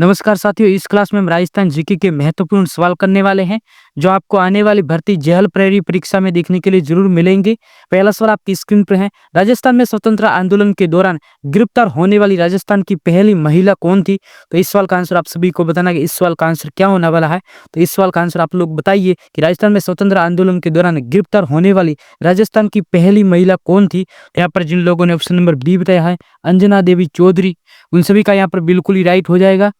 नमस्कार साथियों, इस क्लास में हम राजस्थान जीके के महत्वपूर्ण सवाल करने वाले हैं जो आपको आने वाली भर्ती जेएल प्रेरी परीक्षा में देखने के लिए जरूर मिलेंगे। पहला सवाल आपकी स्क्रीन पर है। राजस्थान में स्वतंत्रता आंदोलन के दौरान गिरफ्तार होने वाली राजस्थान की पहली महिला कौन थी? तो इस सवाल का आंसर आप सभी को बताना कि इस सवाल का आंसर क्या होने वाला है। तो इस सवाल का आंसर आप लोग बताइए कि राजस्थान में स्वतंत्रता आंदोलन के दौरान गिरफ्तार होने वाली राजस्थान की पहली महिला कौन थी? यहाँ पर जिन लोगों ने ऑप्शन नंबर बी बताया है, अंजना देवी चौधरी, उन सभी का यहाँ पर बिल्कुल ही राइट हो जाएगा।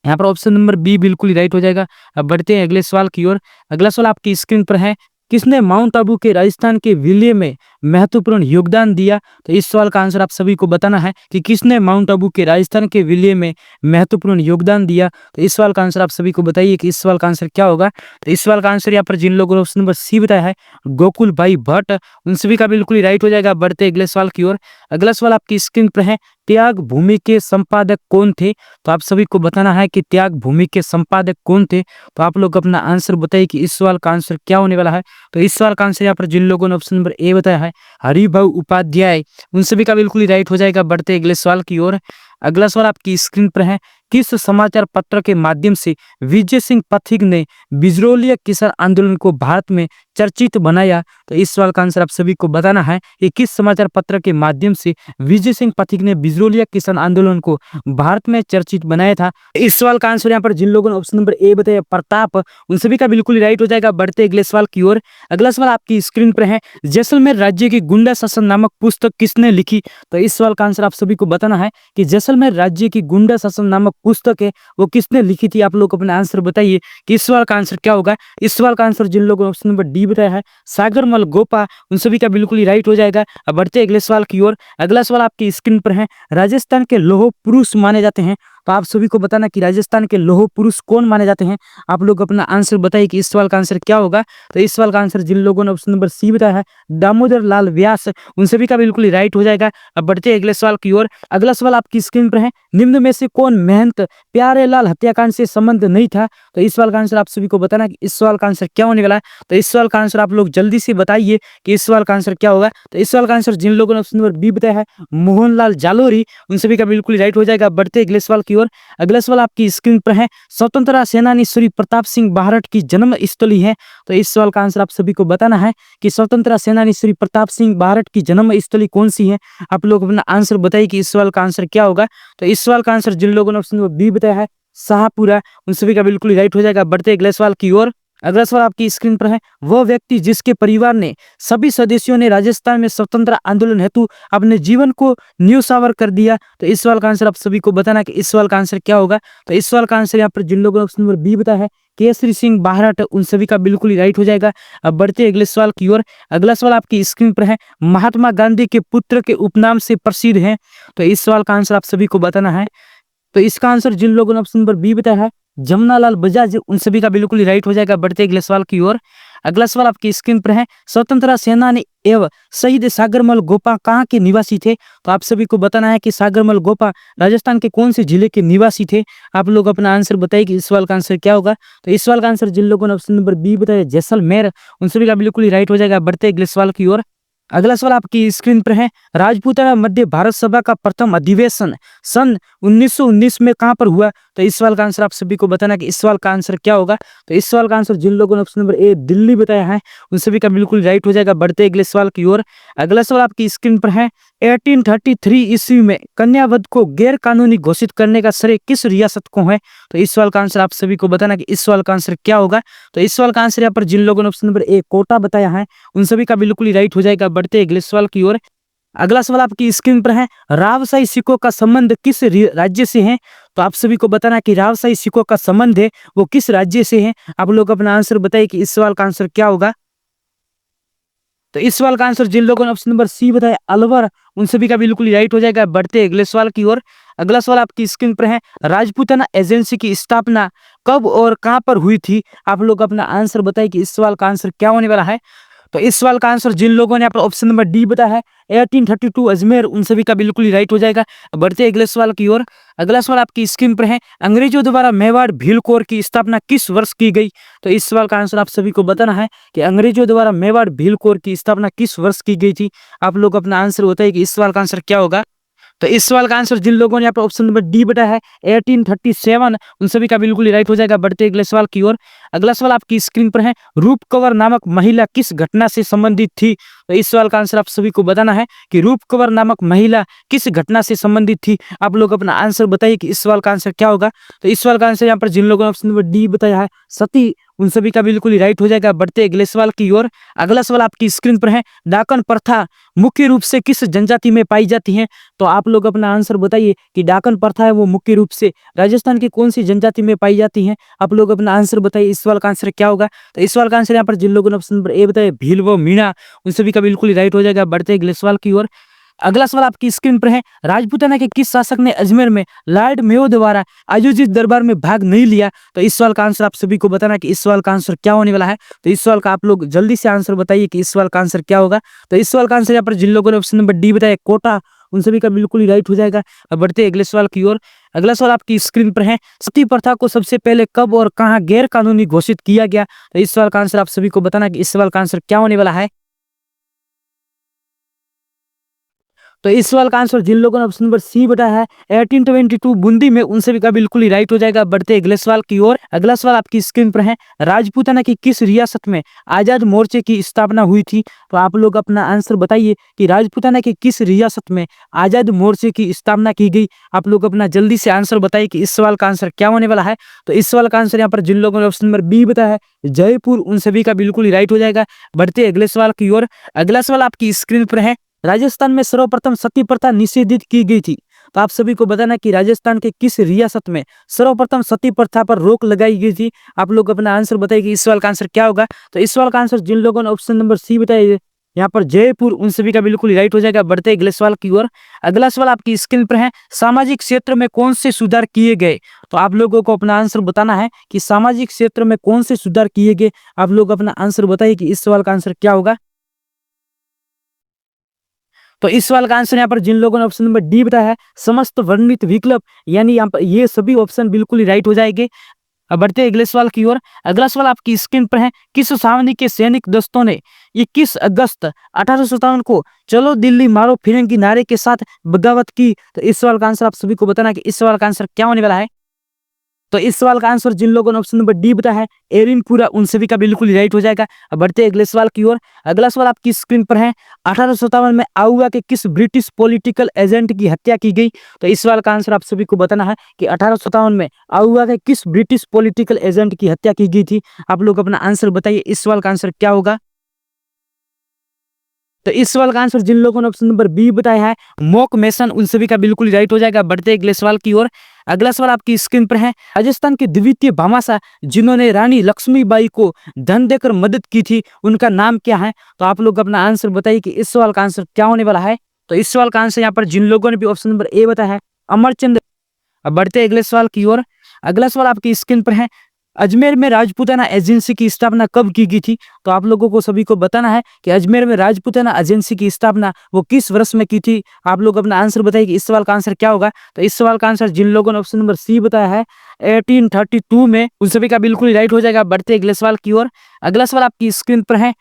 यहाँ पर ऑप्शन नंबर बी बिल्कुल ही राइट हो जाएगा। अब बढ़ते हैं अगले सवाल की ओर। अगला सवाल आपकी स्क्रीन पर है। किसने माउंट आबू के राजस्थान के विलय में महत्वपूर्ण योगदान दिया? तो इस सवाल का आंसर आप सभी को बताना है कि किसने माउंट आबू के राजस्थान के विलय में महत्वपूर्ण योगदान दिया। तो इस सवाल का आंसर आप सभी को बताइए कि इस सवाल का आंसर क्या होगा। तो इस सवाल का आंसर यहाँ पर जिन लोगों ने ऑप्शन नंबर सी बताया है, गोकुल भाई भट्ट, उन सभी का बिल्कुल ही राइट हो जाएगा। बढ़ते अगले सवाल की ओर। अगला सवाल आपकी स्क्रीन पर है। त्याग भूमि के संपादक कौन थे? तो आप सभी को बताना है कि त्याग भूमि के संपादक कौन थे। तो आप लोग अपना आंसर बताइए कि इस सवाल का आंसर क्या होने वाला है। तो इस सवाल का आंसर यहाँ पर जिन लोगों ने ऑप्शन नंबर ए बताया है, हरिभाऊ उपाध्याय, उन सभी का बिल्कुल ही राइट हो जाएगा। बढ़ते अगले सवाल की ओर। अगला सवाल आपकी स्क्रीन पर है। किस समाचार पत्र के माध्यम से विजय सिंह पथिक ने बिजरोलिया किसान आंदोलन को भारत में चर्चित बनाया? तो इस सवाल का आंसर आप सभी को बताना है कि किस समाचार पत्र के माध्यम से विजय सिंह पथिक ने बिजरोलिया किसान आंदोलन को भारत में चर्चित बनाया था। इस सवाल का आंसर यहाँ पर जिन लोगों ने ऑप्शन नंबर ए बताया, प्रताप, उन सभी का बिल्कुल ही राइट हो जाएगा। बढ़ते अगले सवाल की ओर। अगला सवाल आपकी स्क्रीन पर है। जैसलमेर राज्य की गुंडा शासन नामक पुस्तक किसने लिखी? तो इस सवाल का आंसर आप सभी को बताना है कि जैसलमेर राज्य की गुंडा शासन नामक पुस्तक है वो किसने लिखी थी। आप लोग अपना आंसर बताइए कि इस सवाल का आंसर क्या होगा। इस सवाल का आंसर जिन लोगों ने ऑप्शन नंबर डी बताया है, सागरमल गोपा, उन सभी का बिल्कुल ही राइट हो जाएगा। अब बढ़ते अगले सवाल की ओर। अगला सवाल आपकी स्क्रीन पर है। राजस्थान के लौह पुरुष माने जाते हैं, तो आप सभी को बताना कि राजस्थान के लौह पुरुष कौन माने जाते हैं। आप लोग अपना आंसर बताइए कि इस सवाल का आंसर क्या होगा। तो इस सवाल का आंसर जिन लोगों ने ऑप्शन नंबर सी बताया है, दामोदर लाल व्यास, उन सभी का बिल्कुल ही राइट हो जाएगा। अब बढ़ते अगले सवाल की ओर। अगला सवाल आपकी स्क्रीन पर है। निम्न में से कौन महंत प्यारेलाल हत्याकांड से संबंध नहीं था? तो इस सवाल का आंसर आप सभी को बताना कि इस सवाल का आंसर क्या होने वाला है। तो इस सवाल का आंसर आप लोग जल्दी से बताइए कि इस सवाल का आंसर क्या होगा। तो इस सवाल का आंसर जिन लोगों ने ऑप्शन नंबर बी बताया है, मोहनलाल जालोरी, उन सभी का बिल्कुल ही राइट हो जाएगा। बढ़ते अगले सवाल की ओर। अगला सवाल आपकी स्क्रीन पर है। स्वतंत्रता सेनानी श्री प्रताप सिंह बारठ की जन्म स्थली है। तो इस सवाल का आंसर आप सभी को बताना है कि स्वतंत्रता सेनानी श्री प्रताप सिंह बारठ की जन्म स्थली कौन सी है। आप लोग अपना आंसर बताइए कि इस सवाल का आंसर क्या होगा। तो इस सवाल का आंसर जिन लोगों ने ऑप्शन नंबर बी बताया है, शाहपुरा, उन सभी का बिल्कुल ही राइट हो जाएगा। बढ़ते अगले सवाल की ओर। अगला सवाल आपकी स्क्रीन पर है। वह व्यक्ति जिसके परिवार ने सभी सदस्यों ने राजस्थान में स्वतंत्रता आंदोलन हेतु अपने जीवन को न्योछावर कर दिया। तो इस सवाल का आंसर आप सभी को बताना कि इस सवाल का आंसर क्या होगा। तो इस सवाल का आंसर यहाँ पर जिन लोगों ने ऑप्शन नंबर बी बताया है, केसरी सिंह बारठ, उन सभी का बिल्कुल ही राइट हो जाएगा। अब बढ़ते अगले सवाल की ओर। अगला सवाल आपकी स्क्रीन पर है। महात्मा गांधी के पुत्र के उपनाम से प्रसिद्ध है। तो इस सवाल का आंसर आप सभी को बताना है। तो इसका आंसर जिन लोगों ने ऑप्शन नंबर बी बताया है, जमनालाल बजाज, उन सभी का बिल्कुल ही राइट हो जाएगा। बढ़ते अगले सवाल की ओर। अगला सवाल आपकी स्क्रीन पर है। स्वतंत्रता सेनानी एवं शहीद सागरमल गोपा कहाँ के निवासी थे? तो आप सभी को बताना है कि सागरमल गोपा राजस्थान के कौन से जिले के निवासी थे। आप लोग अपना आंसर बताइए कि इस सवाल का आंसर क्या होगा। तो इस सवाल का आंसर जिन लोगों ने ऑप्शन नंबर बी बताया, जैसलमेर, उन सभी का बिल्कुल ही राइट हो जाएगा। बढ़ते अगले सवाल की ओर। अगला सवाल आपकी स्क्रीन पर है। राजपूताना मध्य भारत सभा का प्रथम अधिवेशन सन 1919 में कहां पर हुआ? तो इस सवाल का आंसर आप सभी को बताना कि इस सवाल का आंसर क्या होगा। तो इस सवाल का आंसर जिन लोगों ने ऑप्शन नंबर ए दिल्ली बताया है, उन सभी का बिल्कुल राइट हो जाएगा। बढ़ते अगले सवाल की ओर। अगला सवाल आपकी स्क्रीन पर है। 1833 ईस्वी में कन्यावध को गैर कानूनी घोषित करने का श्रेय किस रियासत को है? तो इस सवाल का आंसर आप सभी को बताना कि इस सवाल का आंसर क्या होगा। तो इस सवाल का आंसर यहाँ पर जिन लोगों ने ऑप्शन नंबर ए कोटा बताया है, उन सभी का बिल्कुल ही राइट हो जाएगा। बढ़ते अगले सवाल की ओर। अगला सवाल आपकी स्क्रीन पर है। रावसाई सिखों का संबंध किस राज्य से है? तो आप सभी को बताना कि रावसाई सिखों का संबंध है वो किस राज्य से है। आप लोग अपना आंसर बताइए कि इस सवाल का आंसर क्या होगा। तो इस सवाल का आंसर जिन लोगों ने ऑप्शन नंबर सी बताया, अलवर, उन सभी का बिल्कुल ही राइट हो जाएगा। बढ़ते अगले सवाल की ओर। अगला सवाल आपकी स्क्रीन पर है। राजपूताना एजेंसी की स्थापना कब और कहां पर हुई थी? आप लोग अपना आंसर बताइए कि इस सवाल का आंसर क्या होने वाला है। तो इस सवाल का आंसर जिन लोगों ने यहाँ पर ऑप्शन नंबर डी बताया है, 1832 अजमेर, उन सभी का बिल्कुल ही राइट हो जाएगा। बढ़ते अगले सवाल की ओर। अगला सवाल आपकी स्क्रीन पर है। अंग्रेजों द्वारा मेवाड़ भील कोर की स्थापना किस वर्ष की गई? तो इस सवाल का आंसर आप सभी को बताना है कि अंग्रेजों द्वारा मेवाड़ भील कोर की स्थापना किस वर्ष की गई थी। आप लोग अपना आंसर बताइए कि इस सवाल का आंसर क्या होगा। तो इस सवाल का आंसर जिन लोगों ने यहाँ पर ऑप्शन नंबर डी बताया है 1837, उन सभी का बिल्कुल ही राइट हो जाएगा। बढ़ते अगले सवाल की ओर। अगला सवाल आपकी स्क्रीन पर है, रूप कंवर नामक महिला किस घटना से संबंधित थी? तो इस सवाल का आंसर आप सभी को बताना है कि रूप कंवर नामक महिला किस घटना से संबंधित थी। आप लोग अपना आंसर बताइए कि इस सवाल का आंसर क्या होगा। तो इस सवाल का आंसर यहाँ पर जिन लोगों ने ऑप्शन नंबर डी बताया है सती, उन सभी का बिल्कुल ही राइट हो जाएगा। बढ़ते अगले सवाल की ओर। अगला सवाल आपकी स्क्रीन पर है, डाकन प्रथा मुख्य रूप से किस जनजाति में पाई जाती है? तो आप लोग अपना आंसर बताइए कि डाकन प्रथा है वो मुख्य रूप से राजस्थान की कौन सी जनजाति में पाई जाती है। आप लोग अपना आंसर बताइए, इस सवाल का आंसर क्या होगा। तो इस सवाल का आंसर यहाँ पर जिन लोगों ने ऑप्शन नंबर ए बताया भील व मीणा, उन सभी का बिल्कुल ही राइट हो जाएगा। बढ़ते अगले सवाल की ओर। अगला सवाल आपकी स्क्रीन पर है, राजपूताना के किस शासक ने अजमेर में लॉर्ड मेयो द्वारा आयोजित दरबार में भाग नहीं लिया? तो इस सवाल का आंसर आप सभी को बताना कि इस सवाल का आंसर क्या होने वाला है। तो इस सवाल का आप लोग जल्दी से आंसर बताइए कि इस सवाल का आंसर क्या होगा। तो इस सवाल का आंसर यहाँ पर जिन लोगों ने ऑप्शन नंबर डी बताया कोटा, उन सभी का बिल्कुल ही राइट हो जाएगा। अब बढ़ते अगले सवाल की ओर। अगला सवाल आपकी स्क्रीन पर है, सती प्रथा को सबसे पहले कब और कहां गैर कानूनी घोषित किया गया? तो इस सवाल का आंसर आप सभी को बताना कि इस सवाल का आंसर क्या होने वाला है। तो इस सवाल का आंसर जिन लोगों ने ऑप्शन नंबर सी बताया है 1822 बूंदी में, उन सभी का बिल्कुल ही राइट हो जाएगा। बढ़ते अगले सवाल की ओर। अगला सवाल आपकी स्क्रीन पर है, राजपूताना की किस रियासत में आजाद मोर्चे की स्थापना हुई थी? तो आप लोग अपना आंसर बताइए कि राजपूताना की किस रियासत में आजाद मोर्चे की स्थापना की गई। आप लोग अपना जल्दी से आंसर बताइए कि इस सवाल का आंसर क्या होने वाला है। तो इस सवाल का आंसर यहाँ पर जिन लोगों ने ऑप्शन नंबर बी बताया है जयपुर, उन सभी का बिल्कुल ही राइट हो जाएगा। बढ़ते अगले सवाल की ओर। अगला सवाल आपकी स्क्रीन पर है, राजस्थान में सर्वप्रथम सती प्रथा निषेधित की गई थी। तो आप सभी को बताना कि राजस्थान के किस रियासत में सर्वप्रथम सती प्रथा पर रोक लगाई गई थी। आप लोग अपना आंसर बताइए कि इस सवाल का आंसर क्या होगा। तो इस सवाल का आंसर जिन लोगों ने ऑप्शन नंबर सी बताया यहाँ पर जयपुर, उन सभी का बिल्कुल राइट हो जाएगा। बढ़ते अगले सवाल की ओर। अगला सवाल आपकी स्क्रीन पर है, सामाजिक क्षेत्र में कौन से सुधार किए गए? तो आप लोगों को अपना आंसर बताना है कि सामाजिक क्षेत्र में कौन से सुधार किए गए। आप लोग अपना आंसर बताइए कि इस सवाल का आंसर क्या होगा। तो इस सवाल का आंसर यहाँ पर जिन लोगों ने ऑप्शन नंबर डी बताया है समस्त वर्णित विकल्प, यानी यहाँ पर ये सभी ऑप्शन बिल्कुल ही राइट हो जाएंगे। अब बढ़ते अगले सवाल की ओर। अगला सवाल आपकी स्क्रीन पर है, किस सावनी के सैनिक दस्तों ने 21 अगस्त 1857 को चलो दिल्ली मारो फिरंगी नारे के साथ बगावत की? तो इस सवाल का आंसर आप सभी को बताना कि इस सवाल का आंसर क्या होने वाला है। तो इस सवाल का आंसर जिन लोगों ने ऑप्शन नंबर डी बताया है एरिनपुरा, उन सभी का बिल्कुल राइट हो जाएगा। अब बढ़ते अगले सवाल की ओर। अगला सवाल आपकी स्क्रीन पर है, 1857 में आउवा के किस ब्रिटिश पॉलिटिकल एजेंट की हत्या की गई? तो इस सवाल का आंसर आप सभी को बताना है कि 1857 में आउवा के किस ब्रिटिश पॉलिटिकल एजेंट की हत्या की गई थी। आप लोग अपना आंसर बताइए, इस सवाल का आंसर क्या होगा। तो इस सवाल का आंसर जिन लोगों ने ऑप्शन नंबर बी बताया है मोक मेसन, उन सभी का बिल्कुल राइट हो जाएगा। बढ़ते अगले सवाल की ओर। अगला सवाल आपकी स्क्रीन पर है, राजस्थान के द्वितीय भामाशाह जिन्होंने रानी लक्ष्मीबाई को धन देकर मदद की थी, उनका नाम क्या है? तो आप लोग अपना आंसर बताइए कि इस सवाल का आंसर क्या होने वाला है। तो इस सवाल का आंसर यहाँ पर जिन लोगों ने भी ऑप्शन नंबर ए बताया है अमरचंद। अब बढ़ते अगले सवाल की ओर। अगला सवाल आपकी स्क्रीन पर है, अजमेर में राजपूताना एजेंसी की स्थापना कब की गई थी? तो आप लोगों को सभी को बताना है कि अजमेर में राजपूताना एजेंसी की स्थापना वो किस वर्ष में की थी। आप लोग अपना आंसर बताइए कि इस सवाल का आंसर क्या होगा। तो इस सवाल का आंसर जिन लोगों ने ऑप्शन नंबर सी बताया है 1832 में, उन सभी का बिल्कुल राइट हो जाएगा। बढ़ते अगले सवाल की ओर। अगला सवाल आपकी स्क्रीन पर है,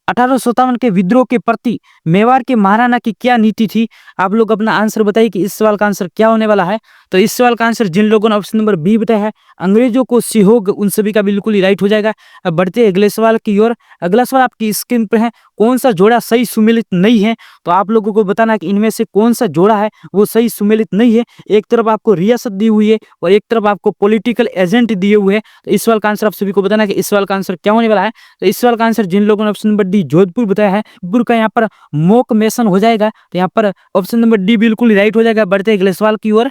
1857 के विद्रोह के प्रति मेवाड़ के महाराणा की क्या नीति थी? आप लोग अपना आंसर बताइए कि इस सवाल का आंसर क्या होने वाला है। तो इस सवाल का आंसर जिन लोगों ने ऑप्शन नंबर बी बताया है अंग्रेजों को सिहोग, उन सभी का बिल्कुल ही राइट हो जाएगा। अब बढ़ते अगले सवाल की ओर। अगला सवाल आपकी स्क्रीन पर है, कौन सा जोड़ा सही सुमेलित नहीं है? तो आप लोगों को बताना कि इनमें से कौन सा जोड़ा है वो सही सुमेलित नहीं है। एक तरफ आपको रियासत दी हुई है और एक तरफ आपको पॉलिटिकल एजेंट दिए हुए हैं। तो इस सवाल का आंसर आप सभी को बताना कि इस सवाल का आंसर क्या होने वाला है। तो इस सवाल का आंसर जिन लोगों ने ऑप्शन नंबर डी जोधपुर बताया है, जोधपुर का यहाँ पर मोक मेसन हो जाएगा। तो यहाँ पर ऑप्शन नंबर डी बिल्कुल राइट हो जाएगा। बढ़ते अगले सवाल की ओर।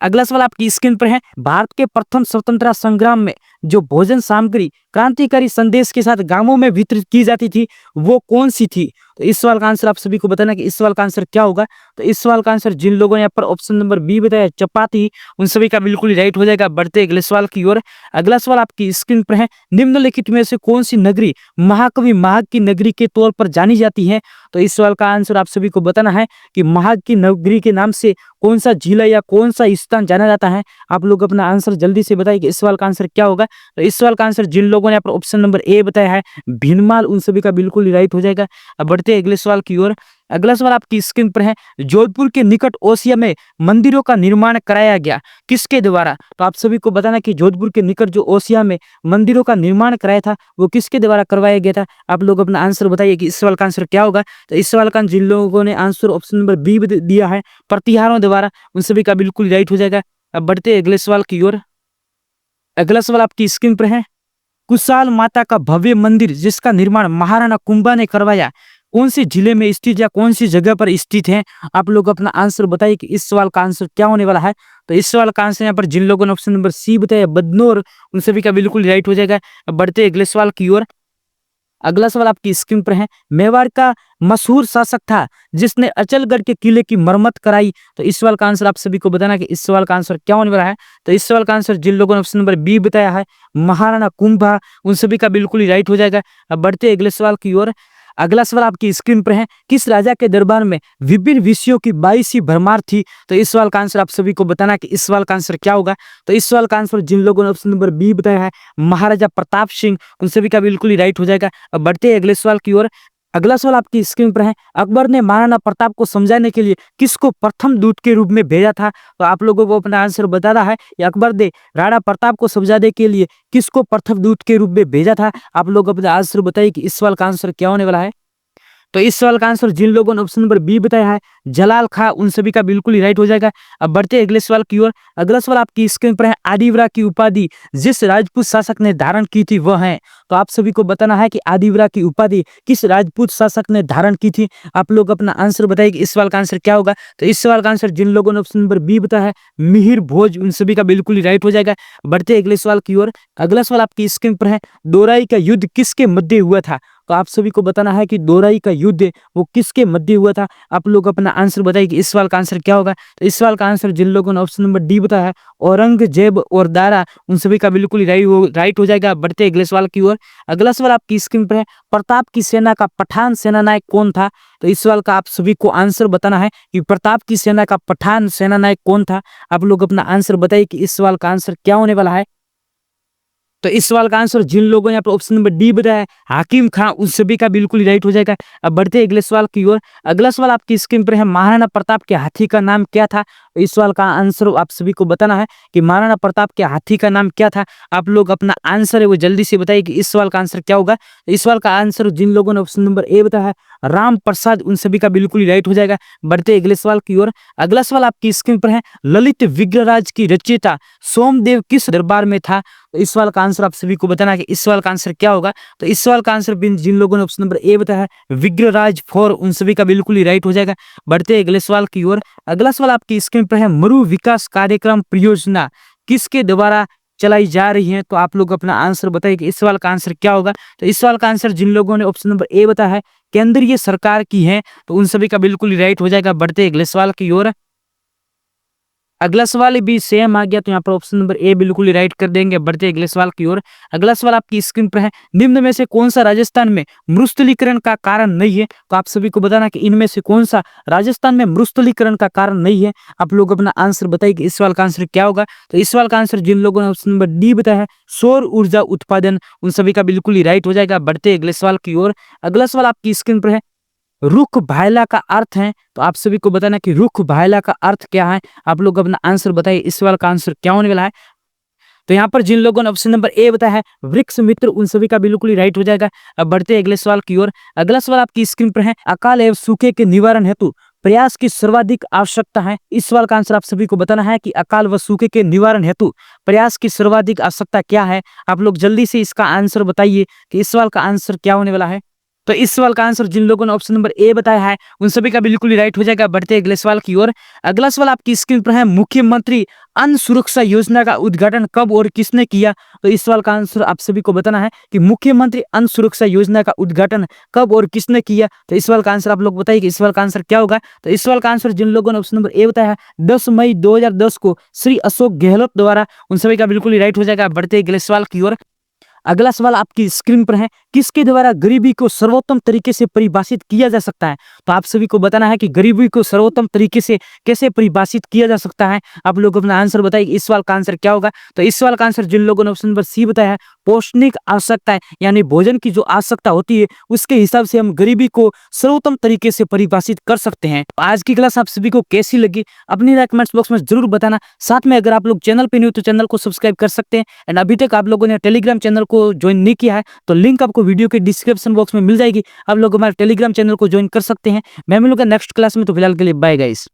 अगला सवाल आपकी स्क्रीन पर है, भारत के प्रथम स्वतंत्रता संग्राम में जो भोजन सामग्री क्रांतिकारी संदेश के साथ गांवों में वितरित की जाती थी वो कौन सी थी? तो इस सवाल का आंसर आप सभी को बताना कि इस सवाल का आंसर क्या होगा। तो इस सवाल का आंसर जिन लोगों ने यहाँ पर ऑप्शन नंबर बी बताया चपाती, उन सभी का बिल्कुल राइट हो जाएगा। बढ़ते अगले सवाल की ओर। अगला सवाल आपकी स्क्रीन पर है, निम्नलिखित में से कौन सी नगरी महाकवि महाग की नगरी के तौर पर जानी जाती है? तो इस सवाल का आंसर आप सभी को बताना है कि महाग की नगरी के नाम से कौन सा जिला या कौन सा स्थान जाना जाता है। आप लोग अपना आंसर जल्दी से बताइए कि इस सवाल का आंसर क्या होगा। तो इस सवाल का आंसर जिन लोगों ने यहाँ पर ऑप्शन नंबर ए बताया है भीनमाल, उन सभी का बिल्कुल राइट हो जाएगा। अब बढ़ते बढ़ते हैं अगले सवाल की ओर। अगला सवाल आपकी स्क्रीन पर है, जोधपुर के निकट ओसिया में मंदिरों का निर्माण कराया गया, किसके द्वारा? तो आप सभी को बताना कि जोधपुर के निकट जो ओसिया में मंदिरों का निर्माण कराया था वो किसके द्वारा करवाया गया था। आप लोग अपना आंसर बताइए कि इस सवाल का आंसर क्या होगा। तो इस सवाल का जिन लोगों ने आंसर ऑप्शन नंबर बी दिया है, प्रतिहारों द्वारा, उन सभी का बिल्कुल राइट हो जाएगा। अब बढ़ते हैं अगले सवाल की ओर। अगला सवाल आपकी स्क्रीन पर है, कुशाल माता का भव्य मंदिर जिसका निर्माण महाराणा कुंभा ने करवाया, कौन से जिले में स्थित या कौन सी जगह पर स्थित है? आप लोग अपना आंसर बताइए कि इस सवाल का आंसर क्या होने वाला है। तो इस सवाल का आंसर यहाँ पर जिन लोगों ने ऑप्शन नंबर सी बताया बदनौर, उन सभी का बिल्कुल राइट हो जाएगा। अब बढ़ते अगले सवाल की ओर। अगला सवाल आपकी स्क्रीन पर है, मेवाड़ का मशहूर शासक था जिसने अचलगढ़ के किले की मरम्मत कराई। तो इस सवाल का आंसर आप सभी को बताना कि इस सवाल का आंसर क्या होने वाला है। तो इस सवाल का आंसर जिन लोगों ने ऑप्शन नंबर बी बताया है महाराणा कुंभा, उन सभी का बिल्कुल ही राइट हो जाएगा। अब बढ़ते अगले सवाल की ओर। अगला सवाल आपकी स्क्रीन पर है, किस राजा के दरबार में विभिन्न विषयों की 22वीं भरमार थी? तो इस सवाल का आंसर आप सभी को बताना कि इस सवाल का आंसर क्या होगा। तो इस सवाल का आंसर जिन लोगों ने ऑप्शन नंबर बी बताया है महाराजा प्रताप सिंह, उन सभी का बिल्कुल ही राइट हो जाएगा। अब बढ़ते हैं अगले सवाल की ओर। अगला सवाल आपकी स्क्रीन पर है, अकबर ने महाराणा प्रताप को समझाने के लिए किसको प्रथम दूत के रूप में भेजा था? तो आप लोगों को अपना आंसर बताना है, अकबर ने राणा प्रताप को समझाने के लिए किसको प्रथम दूत के रूप में भेजा था। आप लोग अपना आंसर बताइए कि इस सवाल का आंसर क्या होने वाला है। तो इस सवाल का आंसर जिन लोगों ने ऑप्शन नंबर बी बताया है जलाल खां, उन सभी का बिल्कुल ही राइट हो जाएगा। अब बढ़ते अगले सवाल की ओर। अगला सवाल आपकी स्क्रीन पर है, आदिवरा की उपाधि जिस राजपूत शासक ने धारण की थी वह है। तो आप सभी को बताना है कि आदिवरा की उपाधि किस राजपूत शासक ने धारण की थी। आप लोग अपना आंसर बताइए कि इस सवाल का आंसर क्या होगा। तो इस सवाल का आंसर जिन लोगों ने ऑप्शन नंबर बी बताया है मिहिर भोज, उन सभी का बिल्कुल ही राइट हो जाएगा। बढ़ते अगले सवाल की ओर। अगला सवाल आपकी स्क्रीन पर है, दोराई का युद्ध किसके मध्य हुआ था? तो आप सभी को बताना है कि दोराई का युद्ध वो किसके मध्य हुआ था। आप लोग अपना आंसर बताइए कि इस सवाल का आंसर क्या होगा। तो इस सवाल का आंसर जिन लोगों ने ऑप्शन नंबर डी बताया है औरंगजेब और दारा, उन सभी का बिल्कुल राइट हो जाएगा। बढ़ते अगले सवाल की ओर। अगला सवाल आपकी स्क्रीन पर है, प्रताप की सेना का पठान सेनानायक कौन था? तो इस सवाल का आप सभी को आंसर बताना है कि प्रताप की सेना का पठान सेनानायक कौन था। आप लोग अपना आंसर बताइए कि इस सवाल का आंसर क्या होने वाला है। तो इस सवाल का आंसर जिन लोगों ने यहाँ पर ऑप्शन नंबर डी बताया है हाकिम खां, उन सभी का बिल्कुल राइट हो जाएगा। अब बढ़ते अगले सवाल की ओर। अगला सवाल आपकी स्क्रीन पर है, महाराणा प्रताप के हाथी का नाम क्या था? इस सवाल का आंसर आप सभी को बताना है कि महाराणा प्रताप के हाथी का नाम क्या था। आप लोग अपना आंसर है वो जल्दी से बताइए कि इस सवाल का आंसर क्या होगा। इस सवाल का आंसर जिन लोगों ने ऑप्शन नंबर ए बताया है राम प्रसाद, उन सभी का बिल्कुल राइट हो जाएगा। बढ़ते अगले सवाल की ओर। अगला सवाल आपकी स्क्रीन पर है, ललित विग्रहराज की रचयिता सोमदेव किस दरबार में था? तो इस सवाल का आंसर आप सभी को बताना है कि इस सवाल का आंसर क्या होगा। तो इस सवाल का आंसर जिन लोगों ने ऑप्शन नंबर ए बताया है विग्रहराज 4, उन सभी का बिल्कुल ही राइट हो जाएगा। बढ़ते अगले सवाल की ओर। अगला सवाल आपकी स्क्रीन पर है, मरु विकास कार्यक्रम परियोजना किसके द्वारा चलाई जा रही है? तो आप लोग अपना आंसर बताइए कि इस सवाल का आंसर क्या होगा। तो इस सवाल का आंसर जिन लोगों ने ऑप्शन नंबर ए बताया है केंद्रीय सरकार की है, तो उन सभी का बिल्कुल ही राइट हो जाएगा। बढ़ते अगले सवाल की ओर। अगला सवाल भी सेम आ गया, तो यहाँ पर ऑप्शन नंबर ए बिल्कुल ही राइट कर देंगे। बढ़ते अगले सवाल की ओर। अगला सवाल आपकी स्क्रीन पर है, निम्न में से कौन सा राजस्थान में मरुस्थलीकरण का कारण नहीं है? तो आप सभी को बताना कि इनमें से कौन सा राजस्थान में मरुस्थलीकरण का कारण नहीं है। आप लोग अपना आंसर बताइए कि इस सवाल का आंसर क्या होगा। तो इस सवाल का आंसर जिन लोगों ने ऑप्शन नंबर डी बताया है सौर ऊर्जा उत्पादन, उन सभी का बिल्कुल ही राइट हो जाएगा। बढ़ते अगले सवाल की ओर। अगला सवाल आपकी स्क्रीन पर है, रुख भायला का अर्थ है। तो आप सभी को बताना कि रुख भायला का अर्थ क्या है। आप लोग अपना आंसर बताइए इस सवाल का आंसर क्या होने वाला है। तो यहाँ पर जिन लोगों ने ऑप्शन नंबर ए बताया है वृक्ष मित्र, उन सभी का बिल्कुल ही राइट हो जाएगा। अब बढ़ते अगले सवाल की ओर। अगला सवाल आपकी स्क्रीन पर है, अकाल एवं सूखे के निवारण हेतु प्रयास की सर्वाधिक आवश्यकता है। इस सवाल का आंसर आप सभी को बताना है कि अकाल व सूखे के निवारण हेतु प्रयास की सर्वाधिक आवश्यकता क्या है। आप लोग जल्दी से इसका आंसर बताइए कि इस सवाल का आंसर क्या होने वाला है। तो इस सवाल का आंसर जिन लोगों ने ऑप्शन नंबर ए बताया है उन सभी का बिल्कुल ही राइट हो जाएगा। बढ़ते अगले सवाल की ओर। अगला सवाल आपकी स्क्रीन पर है, मुख्यमंत्री अन्न सुरक्षा योजना का उद्घाटन कब और किसने किया? तो इस सवाल का आंसर आप सभी को बताना है कि मुख्यमंत्री अन्न सुरक्षा योजना का उद्घाटन कब और किसने किया। तो इस सवाल का आंसर आप लोग बताइए कि इस सवाल का आंसर क्या होगा। तो इस सवाल का आंसर जिन लोगों ने ऑप्शन नंबर ए बताया है 10 मई 2010 को श्री अशोक गहलोत द्वारा, उन सभी का बिल्कुल ही राइट हो जाएगा। बढ़ते अगले सवाल की ओर। अगला सवाल आपकी स्क्रीन पर है, किसके द्वारा गरीबी को सर्वोत्तम तरीके से परिभाषित किया जा सकता है? तो आप सभी को बताना है कि गरीबी को सर्वोत्तम तरीके से कैसे परिभाषित किया जा सकता है। आप लोग अपना आंसर बताइए, इस सवाल का आंसर क्या होगा? तो इस सवाल का आंसर जिन लोगों ने ऑप्शन नंबर सी बताया है, पौष्टिक आवश्यकताएं यानी भोजन की जो आवश्यकता होती है उसके हिसाब से हम गरीबी को सर्वोत्तम तरीके से परिभाषित कर सकते हैं। आज की क्लास आप सभी को कैसी लगी अपनी कमेंट्स बॉक्स में जरूर बताना। साथ में अगर आप लोग चैनल पे न्यू तो चैनल को सब्सक्राइब कर सकते हैं। एंड अभी तक आप लोगों ने टेलीग्राम चैनल को ज्वाइन नहीं किया है तो लिंक आपको वीडियो के डिस्क्रिप्शन बॉक्स में मिल जाएगी। आप लोग हमारे टेलीग्राम चैनल को ज्वाइन कर सकते हैं। मैं मिलूंगा नेक्स्ट क्लास में, तो फिलहाल के लिए बाय गाइस।